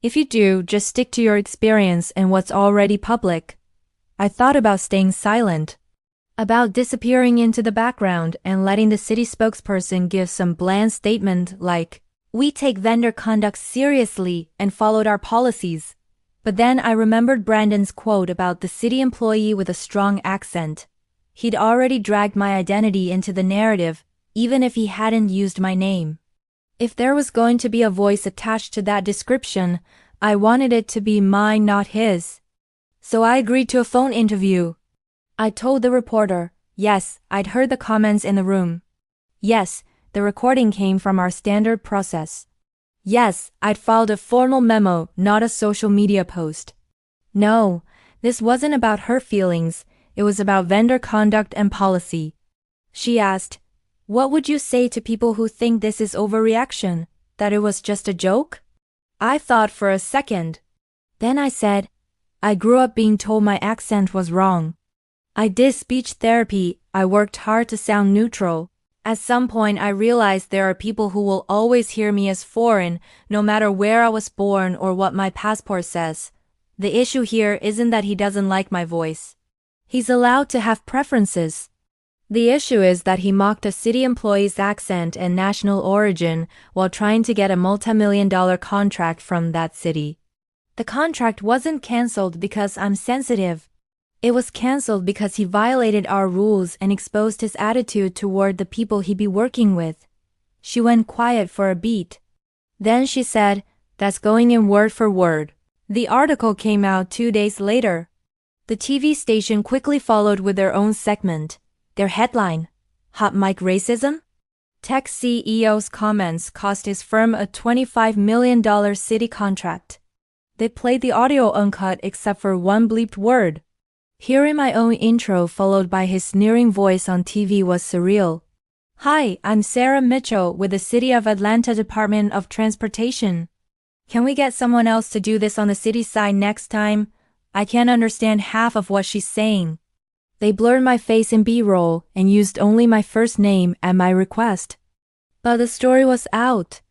S1: If you do, just stick to your experience and what's already public." I thought about staying silent, about disappearing into the background and letting the city spokesperson give some bland statement like, "We take vendor conduct seriously and followed our policies." But then I remembered Brandon's quote about the city employee with a strong accent. He'd already dragged my identity into the narrative, even if he hadn't used my name. If there was going to be a voice attached to that description, I wanted it to be mine, not his. So I agreed to a phone interview. I told the reporter, yes, I'd heard the comments in the room. Yes, the recording came from our standard process. Yes, I'd filed a formal memo, not a social media post. No, this wasn't about her feelings, it was about vendor conduct and policy. She asked, "What would you say to people who think this is overreaction, that it was just a joke?" I thought for a second. Then I said, "I grew up being told my accent was wrong. I did speech therapy, I worked hard to sound neutral. At some point I realized there are people who will always hear me as foreign, no matter where I was born or what my passport says. The issue here isn't that he doesn't like my voice. He's allowed to have preferences. The issue is that he mocked a city employee's accent and national origin while trying to get a multi-million-dollar contract from that city. The contract wasn't canceled because I'm sensitive. It was canceled because he violated our rules and exposed his attitude toward the people he'd be working with." She went quiet for a beat. Then she said, "That's going in word for word." The article came out 2 days later. The TV station quickly followed with their own segment. Their headline, "Hot Mic Racism?" Tech CEO's comments cost his firm a $25 million city contract. They played the audio uncut except for one bleeped word. Hearing my own intro followed by his sneering voice on TV was surreal. "Hi, I'm Sarah Mitchell with the City of Atlanta Department of Transportation. Can we get someone else to do this on the city side next time? I can't understand half of what she's saying." They blurred my face in B-roll and used only my first name at my request. But the story was out.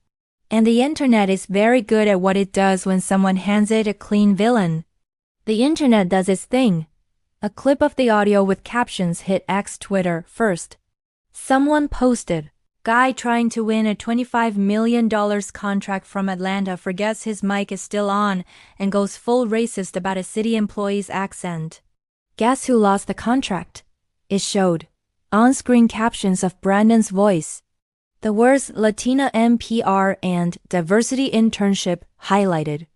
S1: And the internet is very good at what it does when someone hands it a clean villain. The internet does its thing. A clip of the audio with captions hit X Twitter first. Someone posted, "Guy trying to win a $25 million contract from Atlanta forgets his mic is still on and goes full racist about a city employee's accent." Guess who lost the contract? It showed on-screen captions of Brandon's voice. The words Latina NPR and diversity internship highlighted.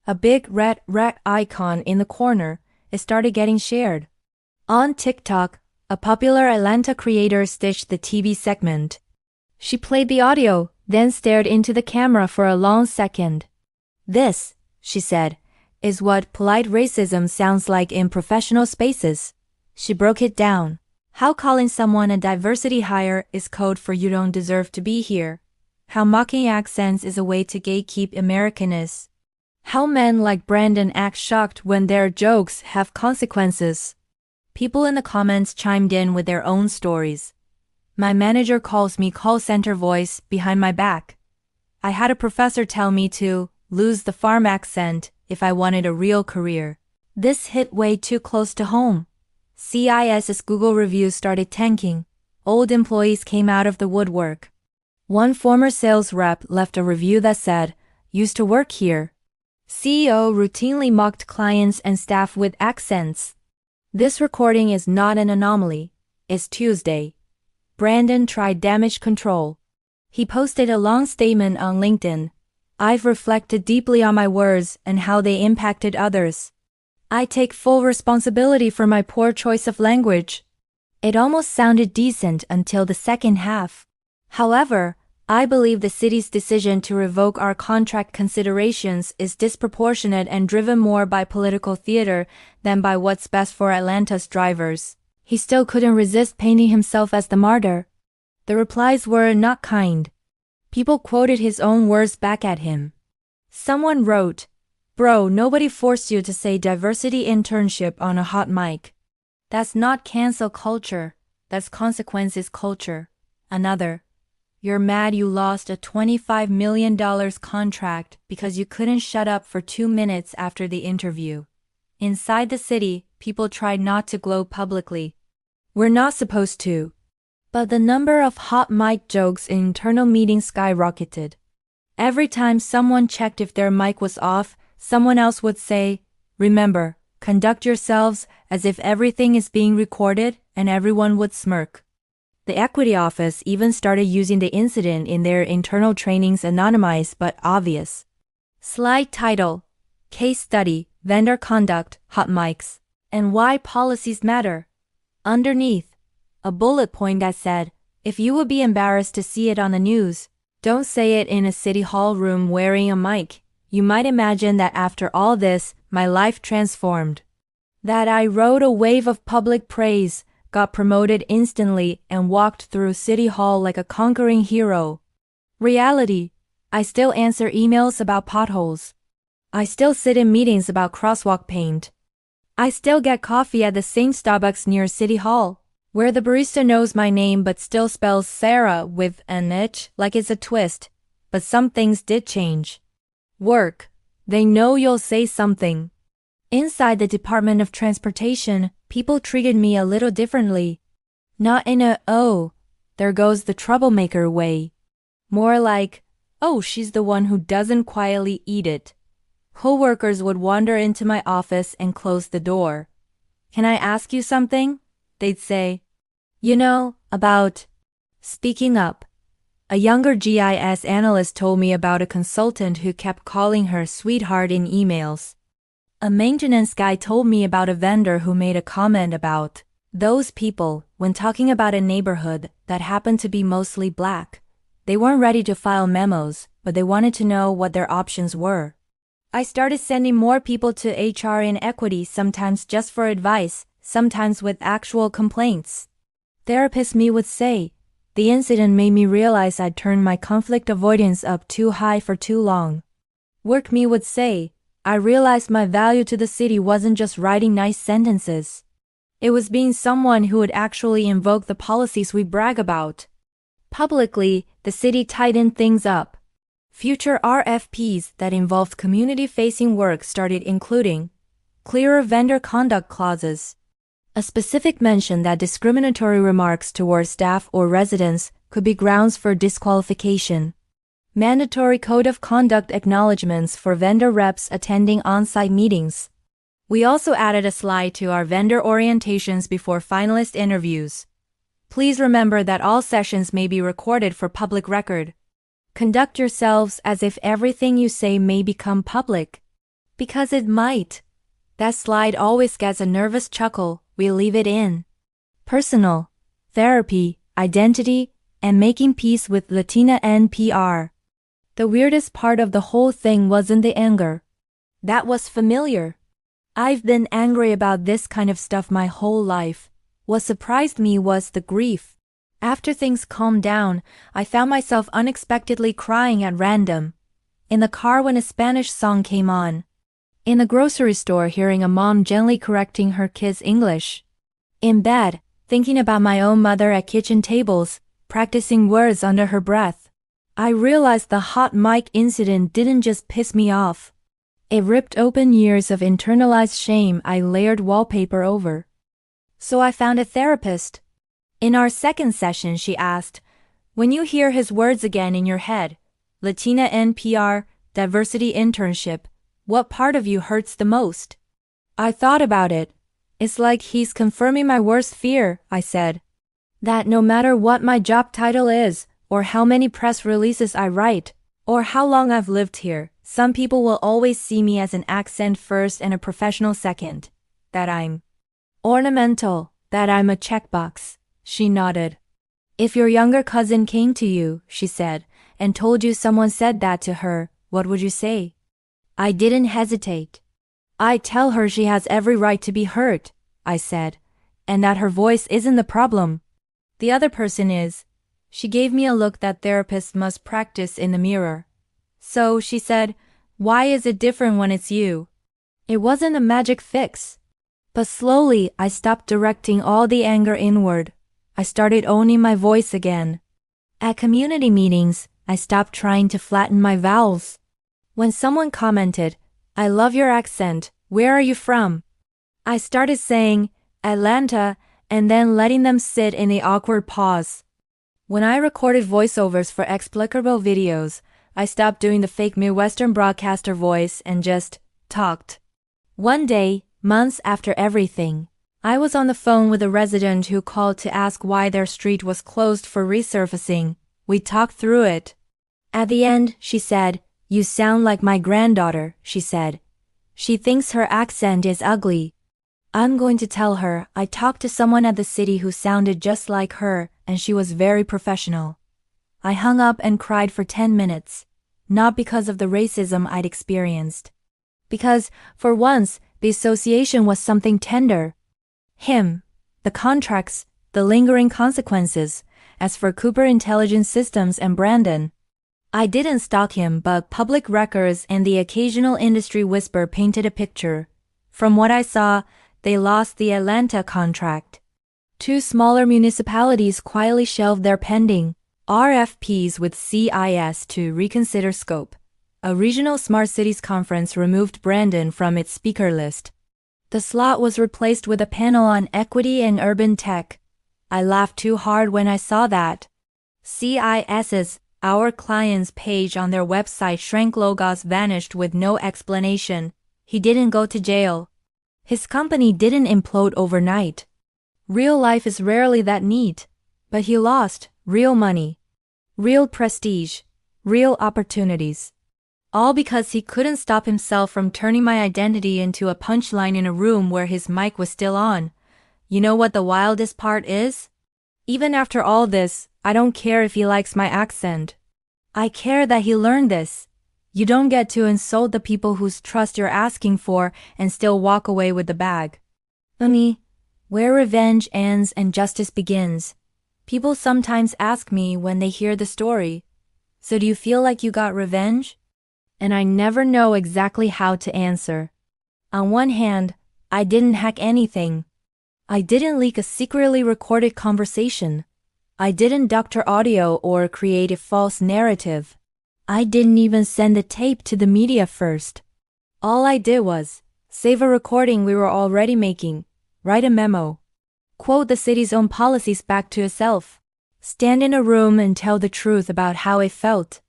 S1: A big red icon in the corner, it started getting shared. On TikTok, a popular Atlanta creator stitched the TV segment. She played the audio, then stared into the camera for a long second. "This," she said, "is what polite racism sounds like in professional spaces." She broke it down. How calling someone a diversity hire is code for "you don't deserve to be here." How mocking accents is a way to gatekeep Americanness. How men like Brandon act shocked when their jokes have consequences. People in the comments chimed in with their own stories. My manager calls me call center voice behind my back. I had a professor tell me to lose the farm accent if I wanted a real career. This hit way too close to home. CIS's Google reviews started tanking. Old employees came out of the woodwork. One former sales rep left a review that said, "Used to work here." CEO routinely mocked clients and staff with accents. This recording is not an anomaly. It's Tuesday. Brandon tried damage control. He posted a long statement on LinkedIn. I've reflected deeply on my words and how they impacted others. I take full responsibility for my poor choice of language. It almost sounded decent until the second half. However, I believe the city's decision to revoke our contract considerations is disproportionate and driven more by political theater than by what's best for Atlanta's drivers. He still couldn't resist painting himself as the martyr. The replies were not kind. People quoted his own words back at him. Someone wrote, "Bro, nobody forced you to say diversity internship on a hot mic. That's not cancel culture, that's consequences culture." Another, "You're mad you lost a $25 million contract because you couldn't shut up for 2 minutes after the interview." Inside the city, people tried not to gloat publicly. We're not supposed to. But the number of hot mic jokes in internal meetings skyrocketed. Every time someone checked if their mic was off, someone else would say, "Remember, conduct yourselves as if everything is being recorded," and everyone would smirk. The equity office even started using the incident in their internal trainings, anonymized but obvious. Slide title: Case Study, Vendor Conduct, Hot Mics, and Why Policies Matter. Underneath, a bullet point that said, "If you would be embarrassed to see it on the news, don't say it in a city hall room wearing a mic. You might imagine that after all this, my life transformed. That I rode a wave of public praise, got promoted instantly, and walked through City Hall like a conquering hero. Reality, I still answer emails about potholes. I still sit in meetings about crosswalk paint. I still get coffee at the same Starbucks near City Hall, where the barista knows my name but still spells Sarah with an H like it's a twist. But some things did change. Work. They know you'll say something." Inside the Department of Transportation, people treated me a little differently. Not in a, "Oh, there goes the troublemaker" way. More like, "Oh, she's the one who doesn't quietly eat it." Coworkers would wander into my office and close the door. "Can I ask you something?" they'd say. "You know, about speaking up." A younger GIS analyst told me about a consultant who kept calling her sweetheart in emails. A maintenance guy told me about a vendor who made a comment about those people when talking about a neighborhood that happened to be mostly black. They weren't ready to file memos, but they wanted to know what their options were. I started sending more people to HR in equity, sometimes just for advice, sometimes with actual complaints. Therapist me would say, "The incident made me realize I'd turned my conflict avoidance up too high for too long." Work me would say, "I realized my value to the city wasn't just writing nice sentences. It was being someone who would actually invoke the policies we brag about." Publicly, the city tightened things up. Future RFPs that involved community-facing work started including clearer vendor conduct clauses, a specific mention that discriminatory remarks toward staff or residents could be grounds for disqualification, mandatory code of conduct acknowledgments for vendor reps attending on-site meetings. We also added a slide to our vendor orientations before finalist interviews. Please remember that all sessions may be recorded for public record. Conduct yourselves as if everything you say may become public. Because it might. That slide always gets a nervous chuckle. We leave it in. Personal, therapy, identity, and making peace with Latina NPR. The weirdest part of the whole thing wasn't the anger. That was familiar. I've been angry about this kind of stuff my whole life. What surprised me was the grief. After things calmed down, I found myself unexpectedly crying at random. In the car when a Spanish song came on. In the grocery store hearing a mom gently correcting her kids' English. In bed, thinking about my own mother at kitchen tables, practicing words under her breath. I realized the hot mic incident didn't just piss me off. It ripped open years of internalized shame I layered wallpaper over. So I found a therapist. In our second session, she asked, "When you hear his words again in your head, Latina NPR, diversity internship, what part of you hurts the most?" I thought about it. "It's like he's confirming my worst fear," I said. That no matter what my job title is, or how many press releases I write, or how long I've lived here, some people will always see me as an accent first and a professional second. That I'm ornamental, that I'm a checkbox. She nodded. If your younger cousin came to you, she said, and told you someone said that to her, what would you say? I didn't hesitate. I'd tell her she has every right to be hurt, I said, and that her voice isn't the problem. The other person is. She gave me a look that therapists must practice in the mirror. So, she said, why is it different when it's you? It wasn't a magic fix. But slowly, I stopped directing all the anger inward. I started owning my voice again. At community meetings, I stopped trying to flatten my vowels. When someone commented, I love your accent, where are you from? I started saying, Atlanta, and then letting them sit in the awkward pause. When I recorded voiceovers for explicable videos, I stopped doing the fake Midwestern broadcaster voice and just talked. One day, months after everything, I was on the phone with a resident who called to ask why their street was closed for resurfacing. We talked through it. At the end, she said, you sound like my granddaughter, she said. She thinks her accent is ugly. I'm going to tell her I talked to someone at the city who sounded just like her, and she was very professional. I hung up and cried for 10 minutes, not because of the racism I'd experienced. Because, for once, the association was something tender. Him, the contracts, the lingering consequences. As for Cooper Intelligence Systems and Brandon, I didn't stalk him, but public records and the occasional industry whisper painted a picture. From what I saw, they lost the Atlanta contract. 2 smaller municipalities quietly shelved their pending RFPs with CIS to reconsider scope. A regional Smart Cities conference removed Brandon from its speaker list. The slot was replaced with a panel on equity and urban tech. I laughed too hard when I saw that. CIS's Our Clients page on their website shrank. Logos vanished with no explanation. He didn't go to jail. His company didn't implode overnight. Real life is rarely that neat. But he lost real money, real prestige, real opportunities. All because he couldn't stop himself from turning my identity into a punchline in a room where his mic was still on. You know what the wildest part is? Even after all this, I don't care if he likes my accent. I care that he learned this. You don't get to insult the people whose trust you're asking for and still walk away with the bag. Where revenge ends and justice begins. People sometimes ask me when they hear the story, so do you feel like you got revenge? And I never know exactly how to answer. On one hand, I didn't hack anything. I didn't leak a secretly recorded conversation. I didn't doctor audio or create a false narrative. I didn't even send the tape to the media first. All I did was save a recording we were already making, write a memo, quote the city's own policies back to itself, stand in a room and tell the truth about how it felt.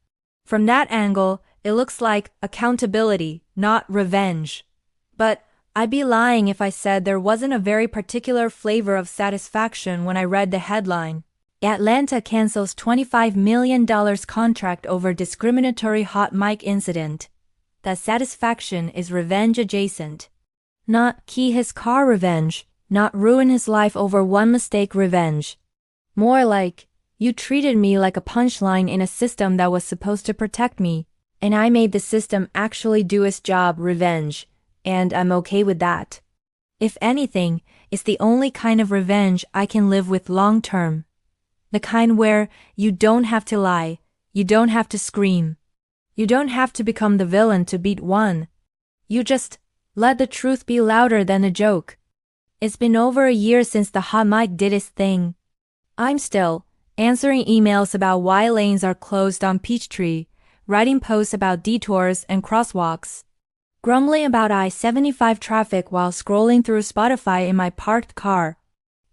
S1: From that angle, it looks like accountability, not revenge. But I'd be lying if I said there wasn't a very particular flavor of satisfaction when I read the headline. Atlanta cancels $25 million contract over discriminatory hot mic incident. That satisfaction is revenge adjacent. Not key his car revenge, not ruin his life over one mistake revenge. More like, you treated me like a punchline in a system that was supposed to protect me, and I made the system actually do its job revenge, and I'm okay with that. If anything, it's the only kind of revenge I can live with long term. The kind where you don't have to lie, you don't have to scream. You don't have to become the villain to beat one. You just let the truth be louder than the joke. It's been over a year since the hot mic did its thing. I'm still answering emails about why lanes are closed on Peachtree, writing posts about detours and crosswalks, grumbling about I-75 traffic while scrolling through Spotify in my parked car.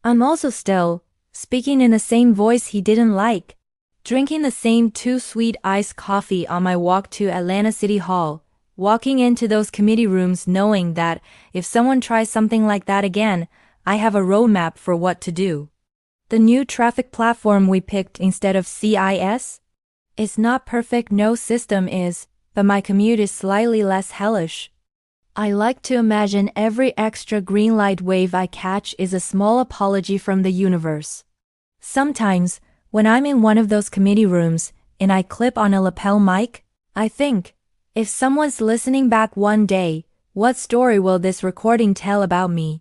S1: I'm also still speaking in the same voice he didn't like, drinking the same too sweet iced coffee on my walk to Atlanta City Hall, walking into those committee rooms knowing that if someone tries something like that again, I have a roadmap for what to do. The new traffic platform we picked instead of CIS? It's not perfect, no system is, but my commute is slightly less hellish. I like to imagine every extra green light wave I catch is a small apology from the universe. Sometimes, when I'm in one of those committee rooms, and I clip on a lapel mic, I think, if someone's listening back one day, what story will this recording tell about me?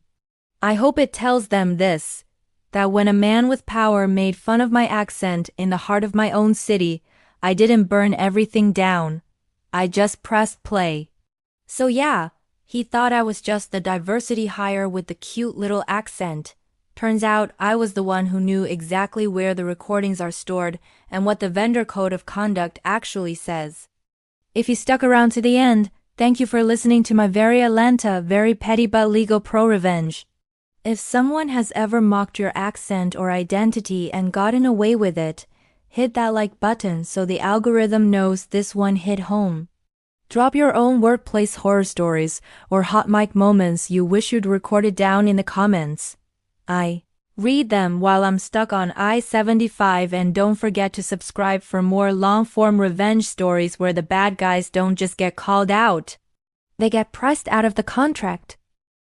S1: I hope it tells them this, that when a man with power made fun of my accent in the heart of my own city, I didn't burn everything down. I just pressed play. So yeah, he thought I was just the diversity hire with the cute little accent. Turns out I was the one who knew exactly where the recordings are stored and what the vendor code of conduct actually says. If you stuck around to the end, thank you for listening to my very Atlanta, very petty but legal pro-revenge. If someone has ever mocked your accent or identity and gotten away with it, hit that like button so the algorithm knows this one hit home. Drop your own workplace horror stories or hot mic moments you wish you'd recorded down in the comments. I read them while I'm stuck on I-75, and don't forget to subscribe for more long-form revenge stories where the bad guys don't just get called out. They get priced out of the contract.